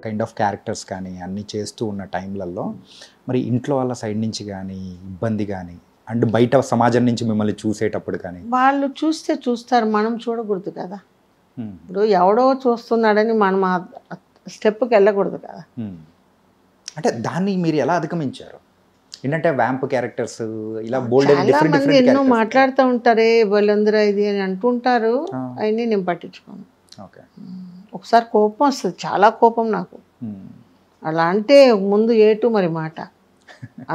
Kind of characters కానీ అన్నీ చేస్తూ ఉన్న టైంలలో మరి ఇంట్లో వాళ్ళ సైడ్ నుంచి కానీ ఇబ్బంది కానీ అండ్ బయట సమాజం నుంచి మిమ్మల్ని చూసేటప్పుడు కానీ? వాళ్ళు చూస్తే చూస్తారు, మనం చూడకూడదు కదా. ఇప్పుడు ఎవడో చూస్తున్నాడని మనం ఆ స్టెప్కి వెళ్ళకూడదు కదా. అంటే దాన్ని మీరు ఎలా అధిగమించారు? ఏంటంటే వ్యాంప్ క్యారెక్టర్స్ ఇలా బోల్డ్ చాలా మంది ఎన్నో మాట్లాడుతూ ఉంటారే వాళ్ళందరూ ఇది అని అంటుంటారు, అవన్నీ నేను పట్టించుకోను. ఓకే. ఒకసారి కోపం వస్తుంది, చాలా కోపం నాకు. అలా అంటే ముందు ఏటు మరి మాట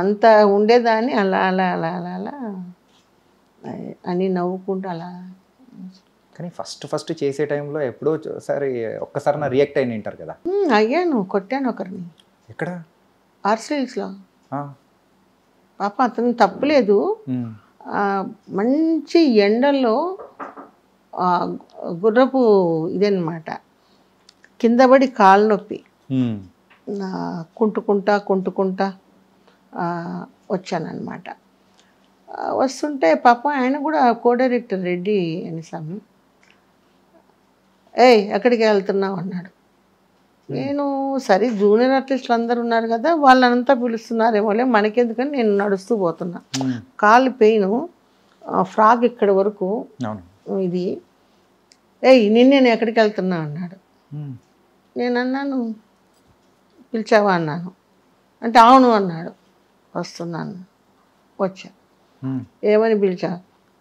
అంత ఉండేదాన్ని, అలా అలా అలా అలా అలా అని నవ్వుకుంటూ అలా. కానీ ఫస్ట్ చేసే టైంలో ఎప్పుడో ఒక్కసారి రియాక్ట్ అయిన ఉంటారు కదా? అయ్యాను, కొట్టాను ఒకరిని. ఎక్కడ? ఆర్సిల్స్లో. పాప అతను తప్పులేదు. మంచి ఎండల్లో గుర్రపు ఇదన్నమాట, కింద పడి కాలు నొప్పి కుంటుకుంటా వచ్చానన్నమాట. వస్తుంటే పాప ఆయన కూడా కో డైరెక్టర్ రెడ్డి అని స్వామి, ఎక్కడికి వెళ్తున్నావు అన్నాడు. నేను సరే జూనియర్ ఆర్టిస్టులు అందరు ఉన్నారు కదా, వాళ్ళంతా పిలుస్తున్నారేమోలే మనకెందుకని నేను నడుస్తూ పోతున్నా. కాళ్ళు పెయిన్, ఫ్రాక్ ఇక్కడ వరకు ఇది. నేను ఎక్కడికి వెళ్తున్నా అన్నాడు. నేను అన్నాను, పిలిచావా అన్నాను. అంటే అవును అన్నాడు. వస్తున్నాను. వచ్చా. ఏమని పిలిచా?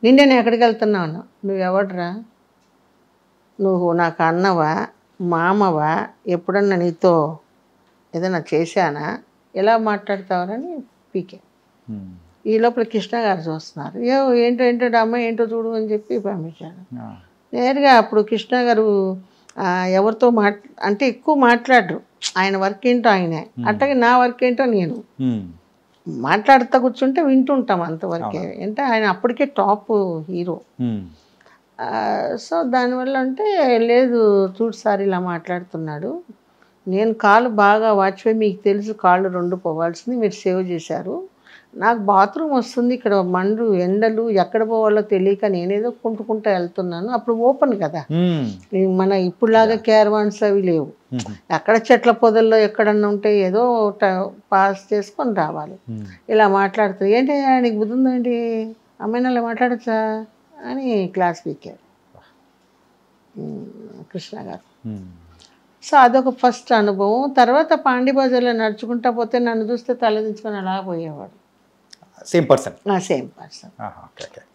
నేను ఎక్కడికి వెళ్తున్నా అన్నా. నువ్వెవడరా? నువ్వు నాకు అన్నవా, మామవా, ఎప్పుడన్నా నీతో ఏదైనా చేశానా, ఎలా మాట్లాడతావని పీకే. ఈ లోపల కృష్ణ గారు చూస్తున్నారు. ఏంటో అమ్మాయి ఏంటో చూడు అని చెప్పి పంపించాడు. నేరుగా అప్పుడు కృష్ణ గారు ఎవరితో అంటే ఎక్కువ మాట్లాడరు, ఆయన వర్క్ ఏంటో ఆయనే, అట్లాగే నా వర్క్ ఏంటో నేను మాట్లాడుతూ కూర్చుంటే వింటుంటాం అంతవరకే. అంటే ఆయన అప్పటికే టాప్ హీరో. సో దానివల్ల అంటే లేదు చూడు సార్ ఇలా మాట్లాడుతున్నాడు, నేను కాళ్ళు బాగా వాచిపోయి, మీకు తెలుసు కాళ్ళు 2 పోవాల్సింది, మీరు సేవ్ చేశారు, నాకు బాత్రూమ్ వస్తుంది, ఇక్కడ మండు ఎండలు ఎక్కడ పోవాలో తెలియక నేనేదో కుంటుకుంటూ వెళ్తున్నాను. అప్పుడు ఓపెన్ కదా, మన ఇప్పుడులాగా క్యారవాన్స్ అవి లేవు. ఎక్కడ చెట్ల పొదల్లో ఎక్కడన్నా ఉంటే ఏదో పాస్ చేసుకొని రావాలి. ఇలా మాట్లాడుతుంది. ఏంటి నీకు బుద్ధి ఉందేంటి, అమ్మాయిని అలా మాట్లాడచ్చా అని క్లాస్ పీకారు కృష్ణ గారు. సో అదొక ఫస్ట్ అనుభవం. తర్వాత పాండిబజార్లో నడుచుకుంటా పోతే నన్ను చూస్తే తలదించుకొని అలా పోయేవాడు. Same person.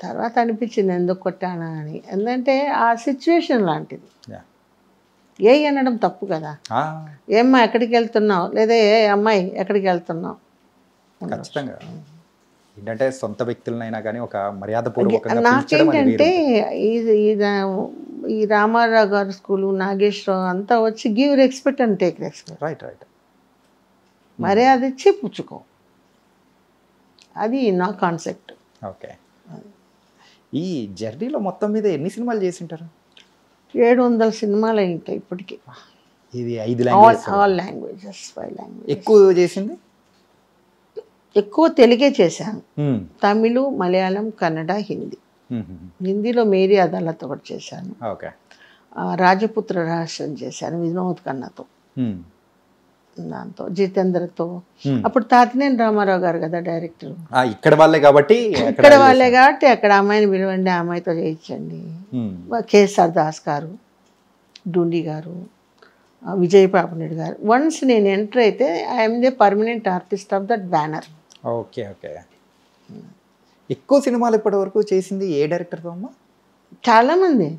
తర్వాత అనిపించింది ఎందుకు కొట్టానా అని. ఎందుకంటే ఆ సిచ్యువేషన్ లాంటిది. అనడం తప్పు కదా. ఏమ్మా ఎక్కడికి వెళ్తున్నావు, లేదా ఏ అమ్మాయి ఎక్కడికి వెళ్తున్నావు. ఖచ్చితంగా ఏంటంటే సొంత వ్యక్తులనైనా కానీ ఒక మర్యాదపూర్వకంగా. నాకేంటంటే ఈ రామారావు గారు స్కూలు, నాగేశ్వరరావు అంతా వచ్చి give respect and take respect. Right. మర్యాద ఇచ్చి పుచ్చుకో, అది నా కాన్సెప్ట్. ఓకే. ఈ జర్నీలో మొత్తం మీద ఎన్ని సినిమాలు చేసింటారు? 700 సినిమాలు అయింటాయి ఇప్పటికి. ఇది 5 లాంగ్వేజెస్, ఆల్ లాంగ్వేజెస్, 5 లాంగ్వేజెస్. ఎక్కువ చేసింది? ఎక్కువ తెలుగే చేశాను. తమిళ్, మలయాళం, కన్నడ, హిందీ. హిందీలో మేరీ అదాలత్ ఒకటి చేశాను. ఓకే. రాజపుత్ర రహస్యం చేశాను వినోద్ ఖన్నాతో, దాంతో జితేంద్రతో. అప్పుడు తాతినేని రామారావు గారు కదా డైరెక్టర్. ఇక్కడ వాళ్ళే కాబట్టి అక్కడ అమ్మాయిని పిలవండి, ఆ అమ్మాయితో చేయించండి. కేఎస్ఆర్ దాస్ గారు, డూండి గారు, విజయ్ పాపనేడు గారు. వన్స్ నేను ఎంటర్ అయితే I'm the permanent artist of that banner. Okay. ఎక్కువ సినిమాలు ఇప్పటి వరకు చేసింది ఏ డైరెక్టర్తో అమ్మా? చాలామంది.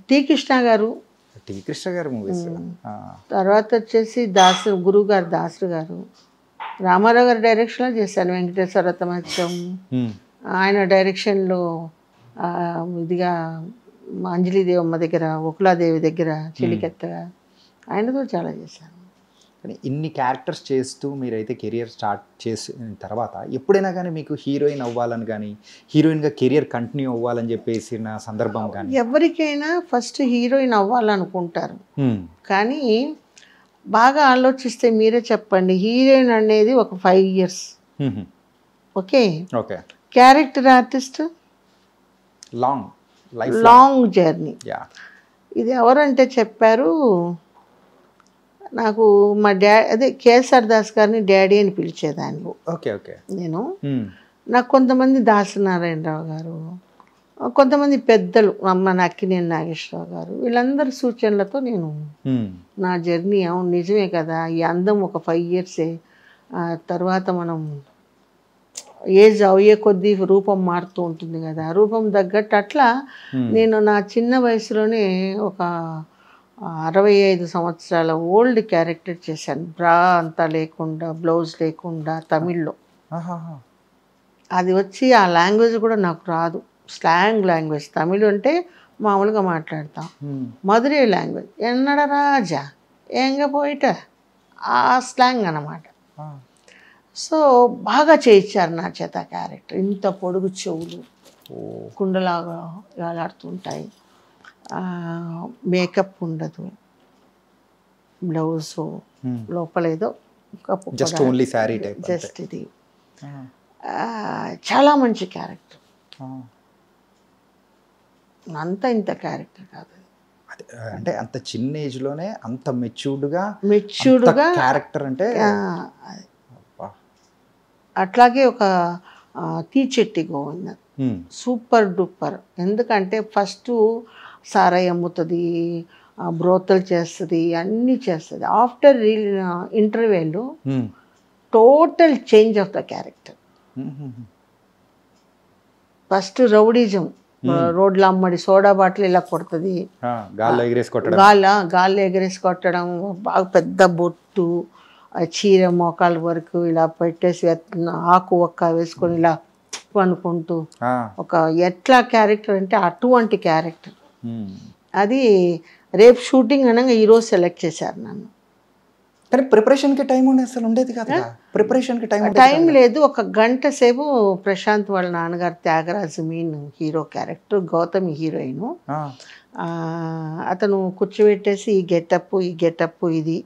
టి కృష్ణ గారు మూవీస్. తర్వాత వచ్చేసి గురువు గారు దాసు గారు, రామారావు గారి డైరెక్షన్లో చేశాను. వెంకటేశ్వర రథమత్యం ఆయన డైరెక్షన్లో ఇదిగా అంజలిదేవమ్మ దగ్గర, ఒకలాదేవి దగ్గర, చిలికెత్తగా ఆయనతో చాలా చేశాను. కానీ ఇన్ని క్యారెక్టర్స్ చేస్తూ మీరైతే కెరియర్ స్టార్ట్ చేసిన తర్వాత ఎప్పుడైనా కానీ మీకు హీరోయిన్ అవ్వాలని కానీ, హీరోయిన్గా కెరియర్ కంటిన్యూ అవ్వాలని చెప్పేసిన సందర్భం కానీ? ఎవరికైనా ఫస్ట్ హీరోయిన్ అవ్వాలనుకుంటారు, కానీ బాగా ఆలోచిస్తే మీరే చెప్పండి, హీరోయిన్ అనేది ఒక 5 years. Okay. Character artist long journey. ఇది ఎవరంటే చెప్పారు, నాకు మా అదే కేఎస్ఆర్ దాస్ గారిని డాడీ అని పిలిచేదాన్ని ఓకే ఓకే. నేను. నాకు కొంతమంది దాసనారాయణరావు గారు, కొంతమంది పెద్దలు అమ్మ అక్కినేని నాగేశ్వరరావు గారు, వీళ్ళందరి సూచనలతో నేను నా జర్నీ అవును నిజమే కదా, ఈ అందం ఒక 5 ఇయర్సే, తర్వాత మనం ఏజ్ అయ్యే కొద్దీ రూపం మారుతూ ఉంటుంది కదా, రూపం తగ్గట్టు అట్లా నేను నా చిన్న వయసులోనే ఒక 65 సంవత్సరాల ఓల్డ్ క్యారెక్టర్ చేశాను. బ్రా అంతా లేకుండా, బ్లౌజ్ లేకుండా, తమిళ్లో. అది వచ్చి ఆ లాంగ్వేజ్ కూడా నాకు రాదు, స్లాంగ్ లాంగ్వేజ్. తమిళ్ అంటే మామూలుగా మాట్లాడతాం, మధురై లాంగ్వేజ్ ఎన్నడ రాజా ఎంగ పోయిట ఆ స్లాంగ్ అన్నమాట. సో బాగా చేయించారు నా చేత క్యారెక్టర్. ఇంత పొడుగు చెవులు, కుండలాగా వేలాడుతుంటాయి, మేకప్ ఉండదు, బ్లౌజ్ లోపలేదో జస్ట్ ఇది. చాలా మంచి క్యారెక్టర్. అంత ఇంత క్యారెక్టర్ కాదు, అంటే అంత చిన్న ఏజ్లోనే అంత మెచ్యూర్డ్గా క్యారెక్టర్ అంటే. అట్లాగే ఒక తీచెట్టి గోవింద సూపర్ డూపర్. ఎందుకంటే ఫస్ట్ సారాయి అమ్ముతుంది, బ్రోతలు చేస్తుంది, అన్నీ చేస్తుంది. ఆఫ్టర్ ఇంటర్వ్యూలో total change of the character. First rowdyism, రోడ్ల అమ్మడి, సోడా బాటిల్ ఇలా కొడుతుంది, గాల్లో ఎగరేసి కొట్టడం, బాగా పెద్ద బొట్టు, చీర మోకాల వరకు ఇలా పెట్టేసి ఆకు ఒక్క వేసుకొని ఇలా అనుకుంటూ ఒక ఎట్లా క్యారెక్టర్ అంటే అటువంటి క్యారెక్టర్ అది. రేపు షూటింగ్ అనగా ఈరోజు సెలెక్ట్ చేశారు నన్ను. కానీ ప్రిపరేషన్కి టైం ఉండేది అసలు ఉండేది కదా, ప్రిపరేషన్కి టైం లేదు. 1 గంట సేపు ప్రశాంత్ వాళ్ళ నాన్నగారు Thyagaraju mean hero character, Gautami heroine. అతను కూర్చోబెట్టేసి ఈ గెటప్ ఇది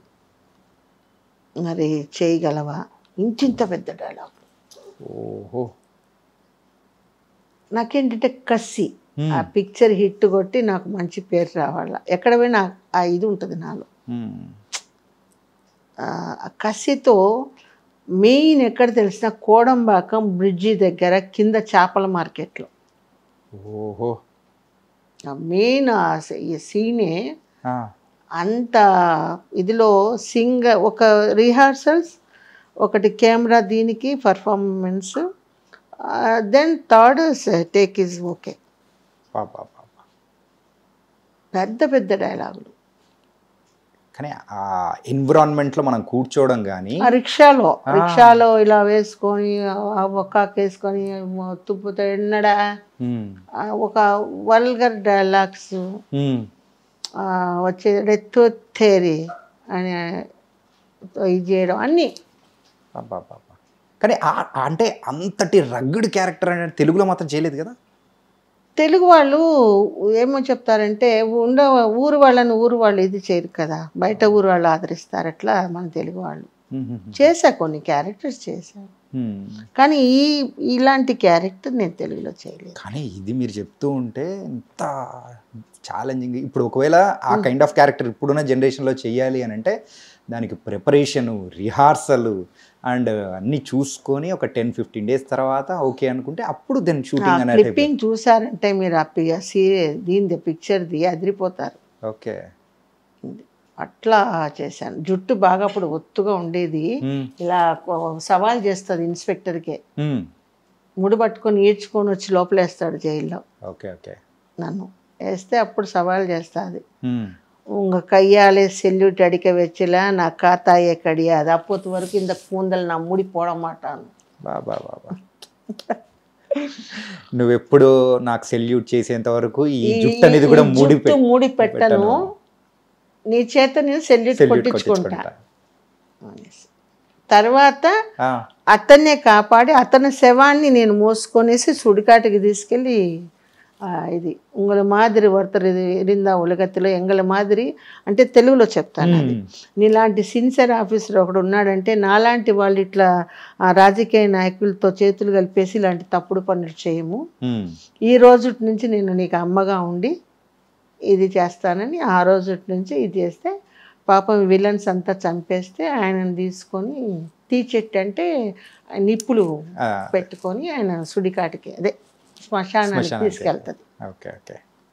మరి చేయగలవా, ఇంత పెద్ద డైలాగ్. ఓహో. నాకేంటంటే కసి, ఆ పిక్చర్ హిట్ కొట్టి నాకు మంచి పేరు రావాల, ఎక్కడ పోయినా ఆ ఇది ఉంటుంది నాలో. కసితో మెయిన్ ఎక్కడ తెలిసిన కోడంబాకం బ్రిడ్జి దగ్గర కింద చేపల మార్కెట్లో. ఓహో. మెయిన్ ఈ సీనే అంత ఇదిలో ఒక రిహార్సల్స్, ఒకటి కెమెరా, దీనికి performance, then third take is okay. పెద్ద పెద్ద డైలాగులు. కానీ ఆ ఎన్విరాన్మెంట్లో మనం కూర్చోవడం కానీ, రిక్షాలో ఇలా వేసుకొని ఒక్కేసుకొని తుప్పుతో ఎన్నడా, ఒక వల్గర్ డైలాగ్స్ వచ్చే తోరి అని ఇది చేయడం అన్నీ. కానీ అంటే అంతటి రగ్గుడ్ క్యారెక్టర్ అనేది తెలుగులో మాత్రం చేయలేదు కదా. తెలుగు వాళ్ళు ఏమో చెప్తారంటే ఊరు వాళ్ళు ఇది చేయరు కదా, బయట ఊరు వాళ్ళు ఆదరిస్తారు. అట్లా మన తెలుగు వాళ్ళు చేశా, కొన్ని క్యారెక్టర్స్ చేశాను, కానీ ఇలాంటి క్యారెక్టర్ నేను తెలుగులో చేయలేదు. కానీ ఇది మీరు చెప్తూ ఉంటే ఎంత ఛాలెంజింగ్. ఇప్పుడు ఒకవేళ ఆ కైండ్ ఆఫ్ క్యారెక్టర్ ఇప్పుడున్న జనరేషన్లో చేయాలి అని అంటే దానికి ప్రిపరేషను, రిహార్సల్ అండ్ అన్నీ చూసుకొని ఒక 10-15 డేస్ తర్వాత ఓకే అనుకుంటే అప్పుడు దెన్ షూటింగ్ అనేది. క్లిప్పింగ్ చూసారంటే మీరు దీని పిక్చర్ది అదిరిపోతారు. ఓకే. అట్లా చేశాను. జుట్టు బాగా అప్పుడు ఒత్తుగా ఉండేది, ఇలా సవాల్ చేస్తుంది ఇన్స్పెక్టర్కే, ముడి పట్టుకొని ఈడ్చుకొని వచ్చి లోపలేస్తాడు జైల్లో. Okay okay. నన్ను వేస్తే అప్పుడు సవాల్ చేస్తుంది, உங்க கையாலே செல்யூட் அடிக்க வச்சல நான் காத்தாயே கிடையாது, அப்போது வரைக்கும் இந்த கூந்தல் நான் மூடி போட மாட்டாను. బాబా బాబా, నువ్వెప్పుడు నాకు సెల్యూట్ చేసేంత వరకు ఈ జుట్టు అనేది కూడా మూడి పెట్టను, నీ చేత నేను సెల్యూట్ కొట్టించుకుంటా. తర్వాత అతన్నే కాపాడి అతని శవాన్ని నేను మోసుకొనేసి సుడికాటికి తీసుకెళ్ళి ఇది ఉంగళ మాదిరి వర్తరు ఇరిందా ఉలగత్తిలో ఎంగళ మాదిరి అంటే తెలుగులో చెప్తాను. అది నీలాంటి సిన్సియర్ ఆఫీసర్ ఒకడు ఉన్నాడంటే నాలాంటి వాళ్ళు ఇట్లా రాజకీయ నాయకులతో చేతులు కలిపేసి ఇలాంటి తప్పుడు పనులు చేయము, ఈ రోజు నుంచి నేను నీకు అమ్మగా ఉండి ఇది చేస్తానని ఆ రోజు నుంచి ఇది చేస్తే పాపం విలన్స్ అంతా చంపేస్తే ఆయనను తీసుకొని తీచెట్టు అంటే నిప్పులు పెట్టుకొని ఆయన సుడికాటికి అదే శ్మశానానికి తీసుకెళ్తుంది. Okay okay